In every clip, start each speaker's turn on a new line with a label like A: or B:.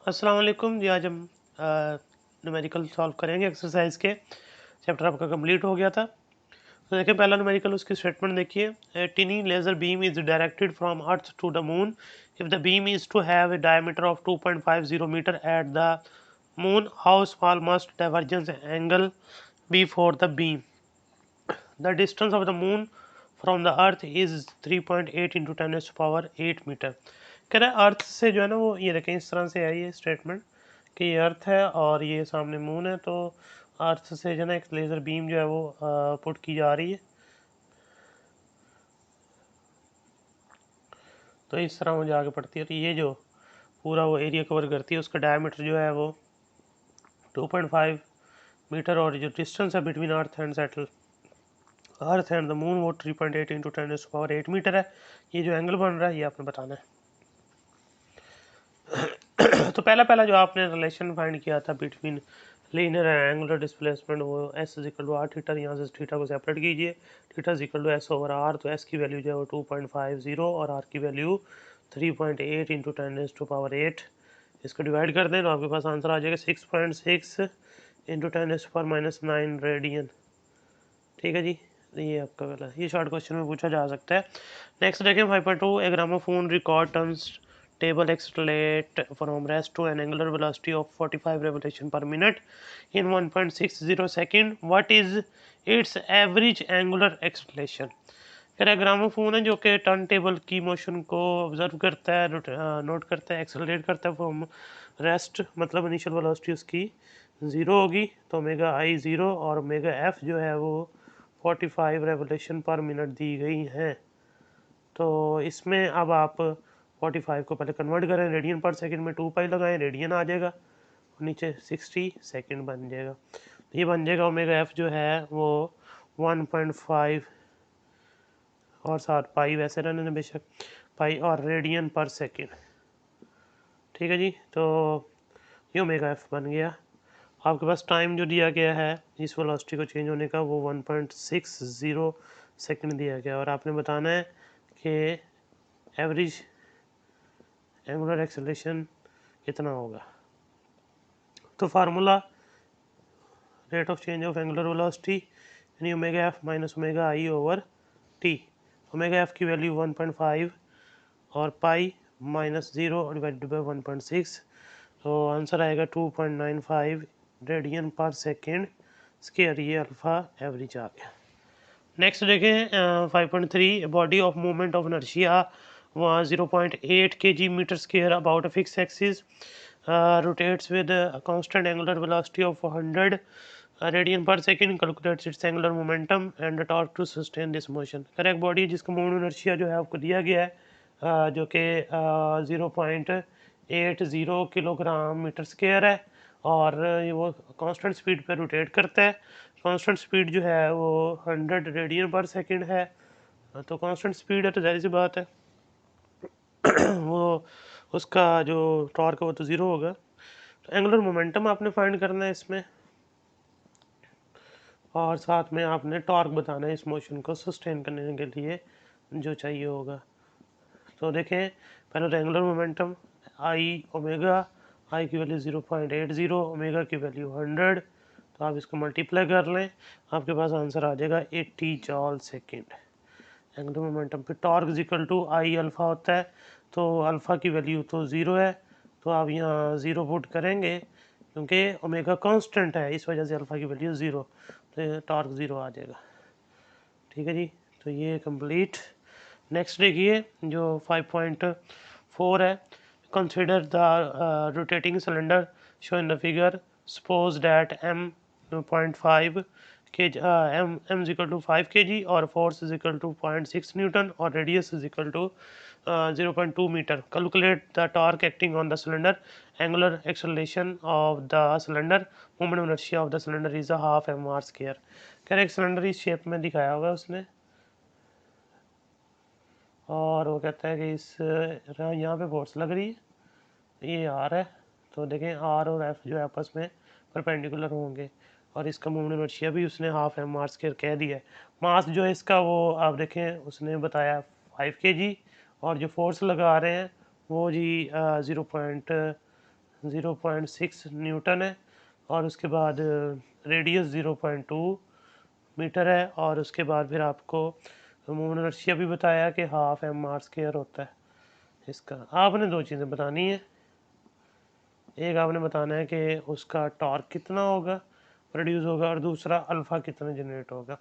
A: अस्सलाम वालेकुम जी। आज हम न्यूमेरिकल सॉल्व करेंगे एक्सरसाइज के। चैप्टर आपका कंप्लीट हो गया था। तो देखिए पहला न्यूमेरिकल, उसकी स्टेटमेंट देखिए। A tiny laser beam is directed from Earth to the moon if the beam is to have a diameter of 2.50 metre at the moon, how small must divergence angle be for the beam. The distance of the moon from the Earth is 3.8 into 10⁸ metre. कह रहा है अर्थ से जो है ना वो, ये देखें इस तरह से है ये स्टेटमेंट कि ये अर्थ है और ये सामने मून है। तो अर्थ से जो है ना एक लेज़र बीम जो है वो पुट की जा रही है। तो इस तरह वो जाके पड़ती है। तो ये जो पूरा वो एरिया कवर करती है, उसका डायमीटर जो है वो 2.5 मीटर, और जो डिस्टेंस है between earth and the moon वो 3.8 इंटू 10⁸ मीटर है। ये जो एंगल बन रहा है ये आपने बताना है। तो पहला जो आपने रिलेशन फाइंड किया था between linear and angular displacement, वो s is equal to r theta. यहाँ से थीटा को सेपरेट कीजिए। Theta is equal to s over r. तो एस की वैल्यू जो है वो 2.50 और आर की वैल्यू 3.8 इंटू 10⁸। इसको डिवाइड कर दें तो आपके पास आंसर आ जाएगा 6.6 इंटू 10⁻⁹ रेडियन। ठीक है जी। ये आपका वाला ये शॉर्ट क्वेश्चन में पूछा जा सकता है। नेक्स्ट देखें 5.2। A gramophone record turns table accelerate from rest to an angular velocity of 45 revolution per minute in 1.60 second. What is its average angular acceleration? Gramophone है जो कि टर्न टेबल की मोशन को ऑब्जर्व करता है, नोट करता है, एक्सेलरेट करता है फ्रॉम रेस्ट, मतलब इनिशियल वेलोसिटी उसकी 0 होगी। तो ओमेगा आई 0 और ओमेगा एफ जो है वो 45 रेवोल्यूशन पर मिनट दी गई हैं। तो इसमें अब आप 45 को पहले कन्वर्ट करें रेडियन पर सेकंड में, 2 पाई लगाएं, रेडियन आ जाएगा और नीचे 60 सेकंड बन जाएगा। तो ये बन जाएगा ओमेगा एफ जो है वो 1.5 और 7 पाई, वैसे रहने दें बेशक, पाई और रेडियन पर सेकंड। ठीक है जी। तो ये ओमेगा एफ बन गया। आपके पास टाइम जो दिया गया है इस वेलोसिटी को चेंज होने का वो 1.60 सेकंड दिया गया, और आपने बताना है कि एवरेज एंगुलर एक्सेलरेशन कितना होगा। तो formula rate of change of angular velocity यानी omega f minus omega i over t. Omega f की वैल्यू 1.5 और पाई माइनस 0 डिवाइडेड बाई 1.6। तो आंसर आएगा 2.95 रेडियन पर सेकेंड स्क्वायर। ये अल्फा एवरेज आ गया। नेक्स्ट देखें 5.3। Body of movement of inertia 0.8 kg metre square about a fix axis rotates with a constant angular velocity of 100 radian per second, calculates its angular momentum and the torque to sustain this motion। Correct body जिसका moment inertia जो है आपको दिया गया है जो कि 0.80 kilogram metre square है, और वो कांस्टेंट स्पीड पे रोटेट करता है। कांस्टेंट स्पीड जो है वो 100 रेडियन पर सेकंड है। तो कांस्टेंट स्पीड है तो जाहिर सी बात है वो उसका जो टॉर्क है वो तो ज़ीरो होगा। तो एंगुलर मोमेंटम आपने फाइंड करना है इसमें, और साथ में आपने टॉर्क बताना है इस मोशन को सस्टेन करने के लिए जो चाहिए होगा। तो देखें पहले तो एंगुलर मोमेंटम आई ओमेगा, आई की वैल्यू 0.80, ओमेगा की वैल्यू 100। तो आप इसको मल्टीप्लाई कर लें, आपके पास आंसर आ जाएगा 80 जॉल सेकेंड। एंगुलर मोमेंटम पे torque equal to I alpha होता है। तो अल्फ़ा की वैल्यू तो ज़ीरो है, तो आप यहाँ ज़ीरो पुट करेंगे क्योंकि ओमेगा कांस्टेंट है, इस वजह से अल्फ़ा की वैल्यू ज़ीरो, तो टॉर्क ज़ीरो आ जाएगा। ठीक है जी। तो ये कंप्लीट। नेक्स्ट देखिए जो 5.4 है। Consider the rotating cylinder show in the figure. Suppose that m.5 m is equal to 5 kg और force is equal to 0.6 Newton और radius is equal to 0.2 meter. Calculate the torque acting on the cylinder. Angular acceleration of the cylinder. Moment of inertia of the cylinder is a half mr square. कह रहे cylinder इस shape में दिखाया हुआ है उसने, और वो कहता है कि इस यहाँ पे फोर्स लग रही है, ये आर है। तो देखें आर और एफ जो है आपस में परपेंडिकुलर होंगे, और इसका मोमेंट इनर्शिया भी उसने हाफ एम आर स्क्वायर कह दिया है। मास जो है इसका वो आप देखें उसने बताया 5 kg, और जो फोर्स लगा रहे हैं वो जी 0.2 0.6 न्यूटन है, और उसके बाद रेडियस 0.2 मीटर है, और उसके बाद फिर आपको मूवमेंट इनर्शिया भी बताया कि हाफ एम आर स्क्वायर होता है इसका। आपने दो चीज़ें बतानी है, एक आपने बताना है कि उसका टॉर्क कितना होगा, प्रोड्यूस होगा, और दूसरा अल्फ़ा कितना जनरेट होगा।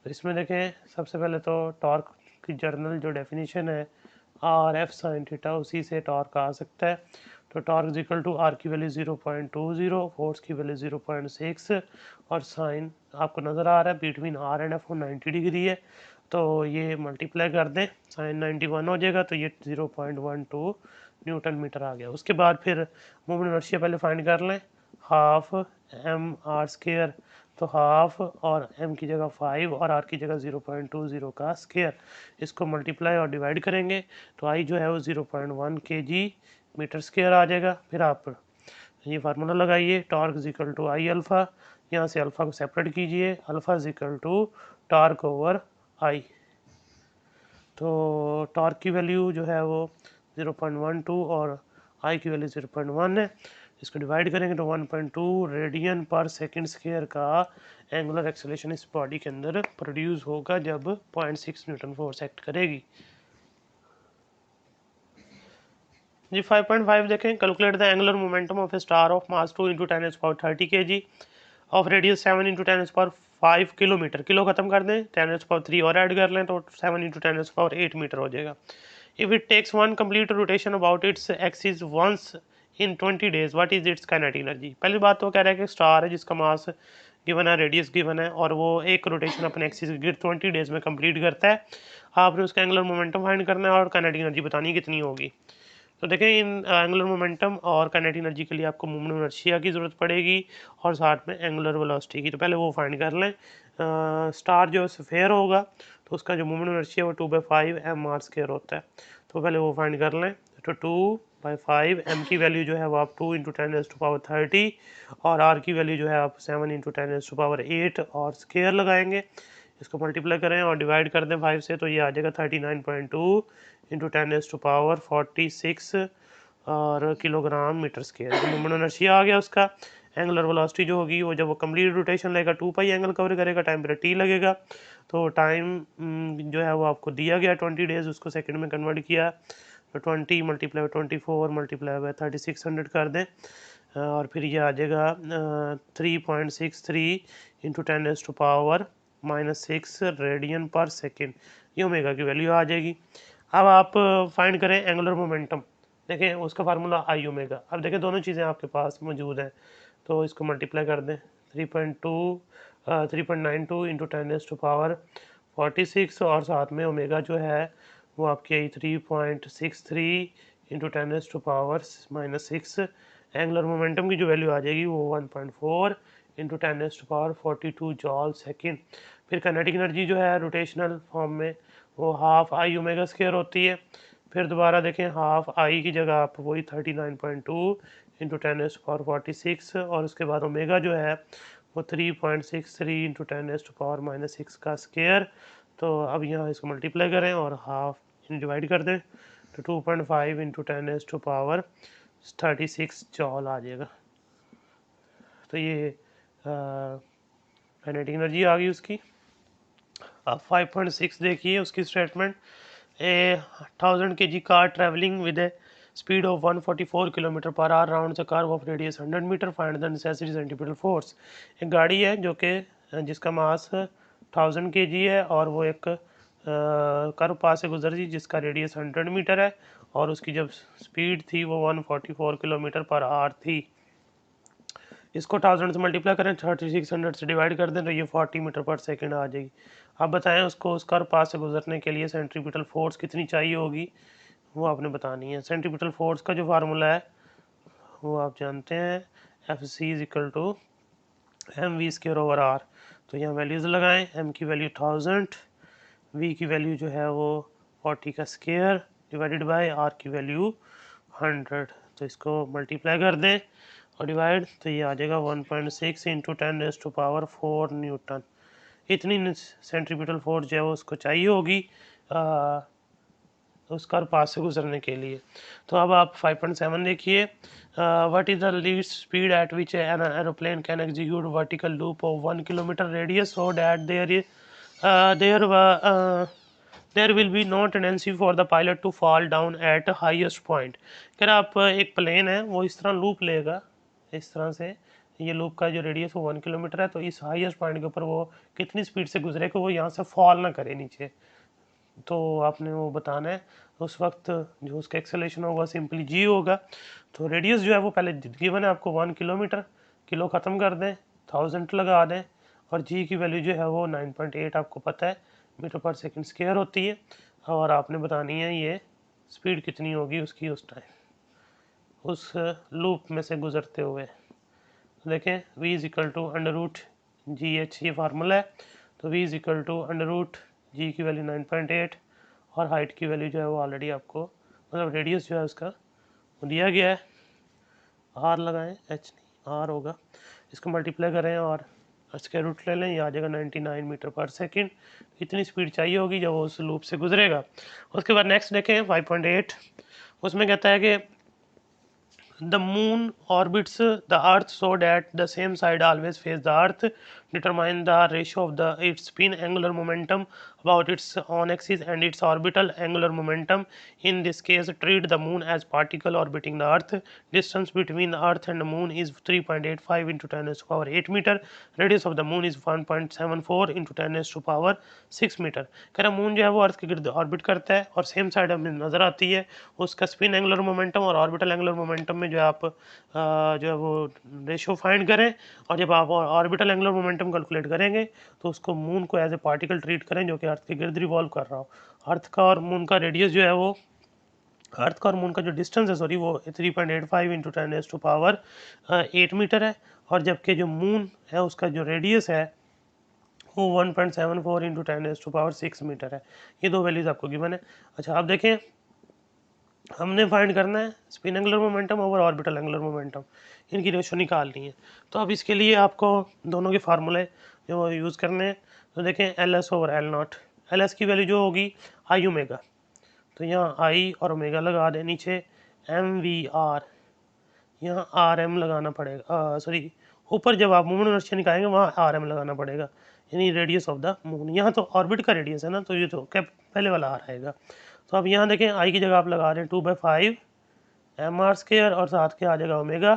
A: तो इसमें देखें, सबसे पहले तो टॉर्क की जर्नल जो डेफिनेशन है आर एफ साइन थीटा, उसी से टॉर्क आ सकता है। तो टॉर्क इक्वल टू आर की वैल्यू 0.20, फोर्स की वैल्यू 0.6, और साइन आपको नज़र आ रहा है between R and F 90 degree है, तो ये मल्टीप्लाई कर दें, साइन 91 हो जाएगा, तो ये 0.12 न्यूटन मीटर आ गया। उसके बाद फिर मूवमेंट इनर्शिया पहले फाइंड कर लें, हाफ एम आर स्क्वायर, तो हाफ और m की जगह 5 और r की जगह 0.20 का स्क्वायर, इसको मल्टीप्लाई और डिवाइड करेंगे तो i जो है वो 0.1 kg मीटर स्क्वायर आ जाएगा। फिर आप ये फार्मूला लगाइए, torque equal to I alpha, यहाँ से अल्फ़ा को सेपरेट कीजिए, alpha equal to torque over I. तो टॉर्क की वैल्यू जो है वो 0.12 और आई की वैल्यू 0.1 है। इसको डिवाइड करेंगे तो 1.2 रेडियन पर सेकंड स्क्वायर का एंगुलर एक्सेलरेशन इस बॉडी के अंदर प्रोड्यूस होगा जब 0.6 न्यूटन फोर्स एक्ट करेगी। जी 5.5 देखें, calculate the angular momentum of A star of mass 2 × 10⁻30 kg of radius 7 × 10⁻5 kilometre. Kilo खत्म कर दें, 10⁻3 और ऐड कर लें तो 7 × 10⁻8 मीटर हो जाएगा। If it takes one complete rotation about its axis once in 20 days, what is its kinetic energy. पहली बात तो कह रहा है कि स्टार है जिसका मास गिवन है, रेडियस गिवन है, और वो एक रोटेशन अपने एक्सिस के गिर्द 20 डेज में कंप्लीट करता है। आपने उसका एंगुलर मोमेंटम फाइंड करना है और काइनेटिक एनर्जी बतानी कितनी होगी। तो देखें, इन एंगुलर मोमेंटम और काइनेटिक एनर्जी के लिए आपको मूवमेंट इनर्शिया की ज़रूरत पड़ेगी और साथ में एंगुलर वेलोसिटी की। तो पहले वो फाइंड कर लें। स्टार जो स्फेयर होगा तो उसका जो मूवमेंट इनर्शिया वो 2/5 एम आर स्क्वायर होता है, तो पहले वो फाइंड कर लें। तो 2/5 एम की वैल्यू जो है वो आप 2 × 10⁻30 और आर की वैल्यू जो है आप 7 × 10⁸ और स्क्वायर लगाएंगे। इसको मल्टीप्लाई करें और डिवाइड कर दें 5 से, तो ये आ जाएगा 39.2 × 10⁻46 और किलोग्राम मीटर स्क्वायर। तो मूवमेंट इनर्शिया आ गया उसका। एंगुलर वेलोसिटी जो होगी वो जब वो कंप्लीट रोटेशन लेगा 2π एंगल कवर करेगा, टाइम पीरियड t लगेगा। तो टाइम जो है वो आपको दिया गया 20 डेज, उसको सेकंड में कन्वर्ट किया तो 20 मल्टीप्लाई 24 मल्टीप्लाई बाय 3600 कर दें, और फिर ये आ जाएगा 3.63 × 10⁻⁻6 रेडियन पर सेकेंड, ये ओमेगा की वैल्यू आ जाएगी। अब आप फाइंड करें एंगुलर मोमेंटम, देखें उसका फार्मूला आई ओमेगा। अब देखें दोनों चीज़ें आपके पास मौजूद हैं, तो इसको मल्टीप्लाई कर दें 3.92 × 10⁻46 और साथ में ओमेगा जो है वो आपकी आई 3.63 × 10⁻⁻6। एंगुलर मोमेंटम की जो वैल्यू आ जाएगी वो 1.4 × 10⁻42 जॉल सेकेंड। फिर काइनेटिक एनर्जी जो है रोटेशनल फॉर्म में वो हाफ आई ओमेगा स्क्वायर होती है। फिर दोबारा देखें, हाफ आई की जगह आप वही 39.2 × 10⁻46 और उसके बाद ओमेगा जो है वो 3.63 × 10⁻⁻6 का स्क्वायर। तो अब यहाँ इसको मल्टीप्लाई करें और हाफ डिवाइड कर दें तो 2.5 × 10⁻36 जॉल आ जाएगा। तो ये काइनेटिक एनर्जी आ गई उसकी। अब 5.6 देखिए उसकी statement. A 1000 kg car travelling with a speed of 144 kilometre per hour round the curve of radius 100 metre, find the necessary centimetre force. एक गाड़ी है जो कि जिसका मास 1000 kg है और वो एक कर्व पास से गुजर रही जिसका रेडियस 100 मीटर है और उसकी जब स्पीड थी वो 144 किलोमीटर पर आवर थी। इसको 1000 से मल्टीप्लाई करें, 3600 से डिवाइड कर दें तो ये 40 मीटर पर सेकंड आ जाएगी। अब बताएं उसको उस कर्व पास से गुजरने के लिए सेंट्रीपिटल फोर्स कितनी चाहिए होगी, वो आपने बतानी है। सेंट्रीपिटल फोर्स का जो फार्मूला है वो आप जानते हैं, Fc = mv²/r। तो यहाँ वैल्यूज़ लगाएं, m की वैल्यू 1000, v की वैल्यू जो है वो 40 का स्क्वायर डिवाइडेड बाय r की वैल्यू 100। तो इसको मल्टीप्लाई कर दें और डिवाइड, तो ये आ जाएगा 1.6 × 10⁻⁴ न्यूटन। इतनी सेंट्रीपिटल फोर्स जो है वो उसको चाहिए होगी उसका और पास से गुजरने के लिए। तो अब आप 5.7 देखिए, what is the least speed at which an aeroplane can execute vertical loop of 1 kilometre radius so that there there will be no tendency for the pilot to fall down at highest point. अगर आप एक plane है वो इस तरह loop लेगा, इस तरह से ये लूप का जो रेडियस वो 1 किलोमीटर है, तो इस हाईएस्ट पॉइंट के ऊपर वो कितनी स्पीड से गुजरे कि वो यहाँ से फॉल ना करे नीचे, तो आपने वो बताना है। उस वक्त जो उसका एक्सेलेरेशन होगा सिंपली जी होगा। तो रेडियस जो है वो पहले गिवन है आपको 1 किलोमीटर, किलो ख़त्म कर दें, 1000 लगा दें, और जी की वैल्यू जो है वो 9.8 आपको पता है मीटर पर सेकंड स्क्वायर होती है, और आपने बतानी है ये स्पीड कितनी होगी उसकी उस टाइम उस लूप में से गुजरते हुए। देखें v is equal to under root g h, ये फार्मूला है। तो v is equal to under root g की वैल्यू 9.8 और हाइट की वैल्यू जो है वो ऑलरेडी आपको, मतलब रेडियस जो है उसका दिया गया है। आर लगाएं, एच नहीं आर होगा, इसको मल्टीप्लाई करें और स्क्वायर रूट ले लें, ये आ जाएगा 99 मीटर पर सेकंड। इतनी स्पीड चाहिए होगी जब वो उस लूप से गुजरेगा। उसके बाद नेक्स्ट देखें 5.8, उसमें कहता है कि the moon orbits the earth so that the same side always face the earth. Determine the ratio of its spin angular momentum about its own axis and its orbital angular momentum. In this case, treat the moon as particle orbiting the earth. Distance between the earth and the moon is 3.85 into 10 raised to power 8 meter. Radius of the moon is 1.74 into 10 raised to power 6 metre. कह रहा moon जो है वो अर्थ के गिर्द orbit करता है और सेम साइड हमें नज़र आती है। उसका स्पिन एंगुलर मोमेंटम और ऑर्बिटल एंगुलर मोमेंटम में जो आप जो है वो रेशियो फाइंड करें, और जब आप ऑर्बिटल एंगुलर मोमेंटम कैलकुलेट करेंगे तो उसको मून को एज ए पार्टिकल ट्रीट करें जो कि अर्थ के गिर्द रिवॉल्व कर रहा हो। अर्थ का और मून का रेडियस जो है वो, अर्थ का और मून का जो डिस्टेंस है सॉरी, वो 3.85 into 10 raise to power 8 metre है, और जबकि जो मून है उसका जो रेडियस है वो 1.74 into 10 raise to power 6 metre है। ये दो वैल्यूज़ आपको गिवन है। अच्छा आप देखें, हमने फाइंड करना है spin angular momentum over orbital angular momentum, इनकी रेशो निकालनी है। तो अब इसके लिए आपको दोनों के फार्मूले जो यूज़ करने हैं। तो देखें L S over L not, L S की वैल्यू जो होगी आई ओमेगा, तो यहाँ आई और ओमेगा लगा दें, नीचे एम वी आर, यहाँ आर एम लगाना पड़ेगा, सॉरी ऊपर जब आप मून इनर्शिया निकालेंगे वहाँ आर एम लगाना पड़ेगा, यानी रेडियस ऑफ द मून। यहाँ तो ऑर्बिट का रेडियस है ना, तो ये तो क्या पहले वाला आर आएगा। तो अब यहाँ देखें आई की जगह आप लगा दें 2/5 एम आर स्केयर और साथ के आ जाएगा ओमेगा,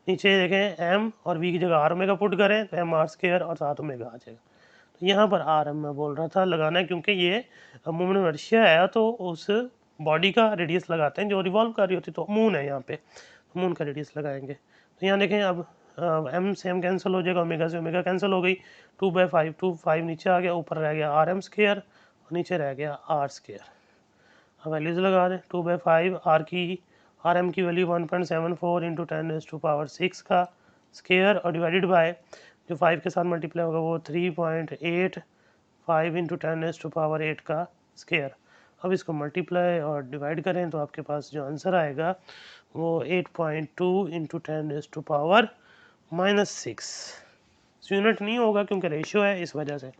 A: नीचे देखें एम और वी की जगह आर ओमेगा पुट करें तो एम आर स्केयर और साथ ओमेगा आ जाएगा। तो यहाँ पर आर एम मैं बोल रहा था लगाना है, क्योंकि ये मून इनर्शिया है तो उस बॉडी का रेडियस लगाते हैं जो रिवॉल्व कर रही होती, तो मून है यहाँ पे, मून का रेडियस लगाएंगे। तो यहाँ देखें अब एम से एम कैंसिल हो जाएगा, ओमेगा से ओमेगा कैंसिल हो गई, 2/5 2/5 नीचे आ गया, ऊपर रह गया आर एम स्केयर और नीचे रह गया आर स्केयर। अब वैल्यूज़ लगा दें, 2/5 आर एम की value 1.74 into 10 raise to power 6 का स्केयर और डिवाइडेड बाय जो 5 के साथ मल्टीप्लाई होगा वो 3.85 इंटू 10 रेज़ टू पावर 8 का स्केयर। अब इसको मल्टीप्लाई और डिवाइड करें तो आपके पास जो आंसर आएगा वो 8.2 into 10 raise to power -6। Unit नहीं होगा क्योंकि रेशियो है, इस वजह से।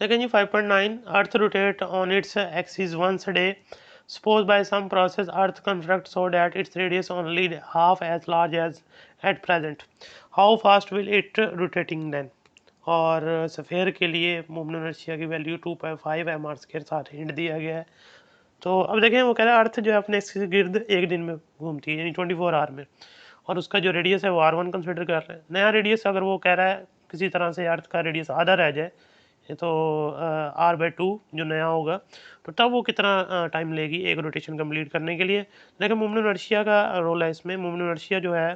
A: लेकिन जी 5.9, earth rotate on its axis once a day, suppose by some process earth construct so that its radius only half as large as at present, how fast will it rotating then. और sphere के लिए movement inertia की value 2.5 M R के साथ hint दिया गया है। तो अब देखें वो कह रहा है अर्थ जो है अपने एक्सिस के गिर्द एक दिन में घूमती है, यानी 24 आवर में, और उसका जो रेडियस है वो R1 कंसिडर कर रहे हैं। नया रेडियस अगर वो कह रहा है किसी तरह से अर्थ का रेडियस आधा रह जाए, ये तो R/2 जो नया होगा, तो तब वो कितना टाइम लेगी एक रोटेशन कंप्लीट करने के लिए। लेकिन मूवमेंट इनर्शिया का रोल है इसमें, मूवमेंट इनर्शिया जो है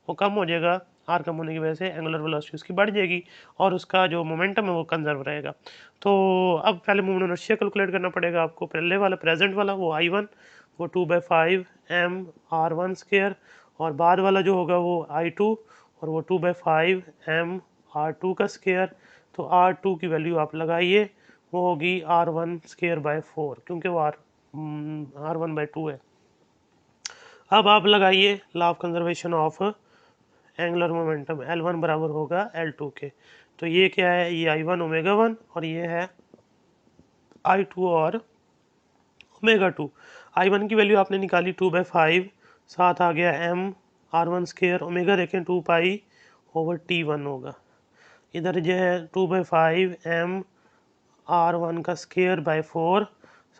A: वो कम हो जाएगा, आर कम होने की वजह से एंगुलर वेलोसिटी उसकी बढ़ जाएगी और उसका जो मोमेंटम है वो कंजर्व रहेगा। तो अब पहले मूवमेंट इनर्शिया कैलकुलेट करना पड़ेगा आपको। पहले वाला प्रेजेंट वाला वो I1 वो 2/5 एम R1 स्क्वायर, और बाद वाला जो होगा वो I2 और वो 2/5 एम R2 का स्क्वायर। तो R2 की वैल्यू आप लगाइए, वो होगी R1 स्क्वायर बाय 4, क्योंकि वो R1/2 है। अब आप लगाइए law of conservation of angular momentum, L1 बराबर होगा L2 के। तो ये क्या है, ये I1 ओमेगा 1 और ये है I2 और ओमेगा 2। I1 की वैल्यू आपने निकाली 2/5, साथ आ गया m r1 स्केयर, ओमेगा देखें 2 पाई ओवर T1 होगा। इधर जो है 2/5 m r1 का स्केयर बाय 4,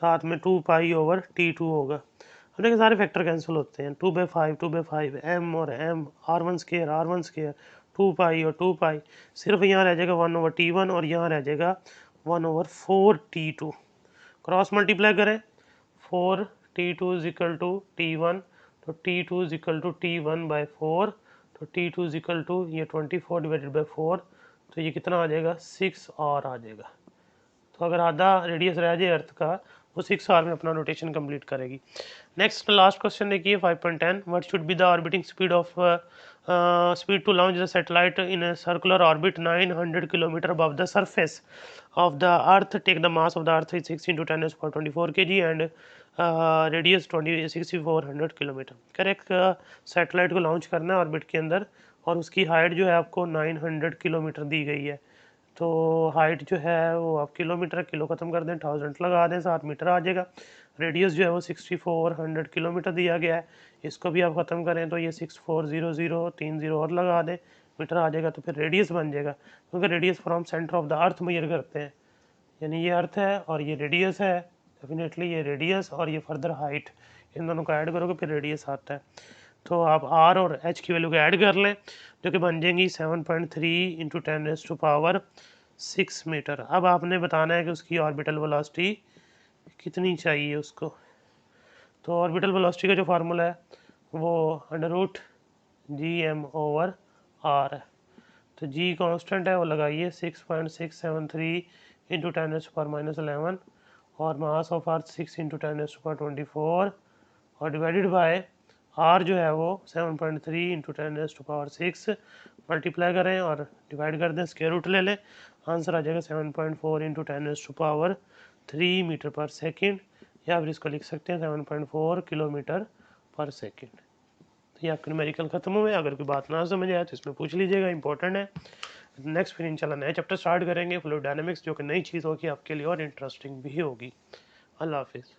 A: साथ में 2 पाई ओवर T2 होगा। अब देखिए सारे फैक्टर कैंसिल होते हैं, 2/5 m और m, r1 स्केयर 2 पाई और 2 पाई, सिर्फ यहाँ रह जाएगा 1 ओवर T1 और यहाँ रह जाएगा 1 ओवर 4 T2। क्रॉस मल्टीप्लाई करें, 4 T2 is equal to T1, तो T2 is equal to T1/4, तो T2 इज इक्वल टू ये 24 डिवाइडेड बाई 4, तो ये कितना आ जाएगा 6 और आ जाएगा। तो अगर आधा रेडियस रह जाए अर्थ का, वो 6 आवर में अपना रोटेशन कंप्लीट करेगी। नेक्स्ट लास्ट क्वेश्चन देखिए 5.10, what should be the orbiting speed of speed to launch the satellite in a circular orbit 900 kilometre above the surface of the earth, take the mass of the earth is 6 into 10 raised to power 24 kg and radius 6400 kilometre. Correct, satellite को launch करना है orbit के अंदर और उसकी height जो है आपको 900 किलोमीटर दी गई है। तो हाइट जो है वो आप किलोमीटर, किलो ख़त्म कर दें, 1000 लगा दें, 7 मीटर आ जाएगा। रेडियस जो है वो 6400 किलोमीटर दिया गया है, इसको भी आप ख़त्म करें तो ये 6400, 3 0 और लगा दें, मीटर आ जाएगा। तो फिर रेडियस बन जाएगा, क्योंकि radius from centre of the earth measure करते हैं, यानी ये अर्थ है और ये रेडियस है, डेफिनेटली ये रेडियस और ये फर्दर हाइट, इन दोनों को ऐड करोगे फिर रेडियस आता है। तो आप आर और एच की वैल्यू को ऐड कर लें, जो कि बन जाएंगी 7.3 into 10 raise to power 6 metre. अब आपने बताना है कि उसकी ऑर्बिटल वेलोसिटी कितनी चाहिए उसको। तो ऑर्बिटल वेलोसिटी का जो फार्मूला है वो √gm/r है। तो g कांस्टेंट है, वो लगाइए 6.673 इंटू 10 रेज़ टू पावर -11 और mass of earth 6 into 10 raise to power 24 और डिवाइडेड बाय r जो है वो 7.3 into 10 raise to power 6, multiply करें और डिवाइड कर दें, स्क्वायर रूट ले लें, आंसर आ जाएगा 7.4 into 10 raise to power 3 metre per second, या फिर इसको लिख सकते हैं 7.4 किलोमीटर पर सेकेंड। तो ये आपके न्यूमेरिकल खत्म हुए। अगर कोई बात ना समझ आए तो इसमें पूछ लीजिएगा, इंपॉर्टेंट है। नेक्स्ट फिर इंशाल्लाह नए चैप्टर स्टार्ट करेंगे, फ्लूइड डायनामिक्स, जो कि नई चीज़ होगी आपके लिए और इंटरेस्टिंग भी होगी। अल्लाह हाफिज़।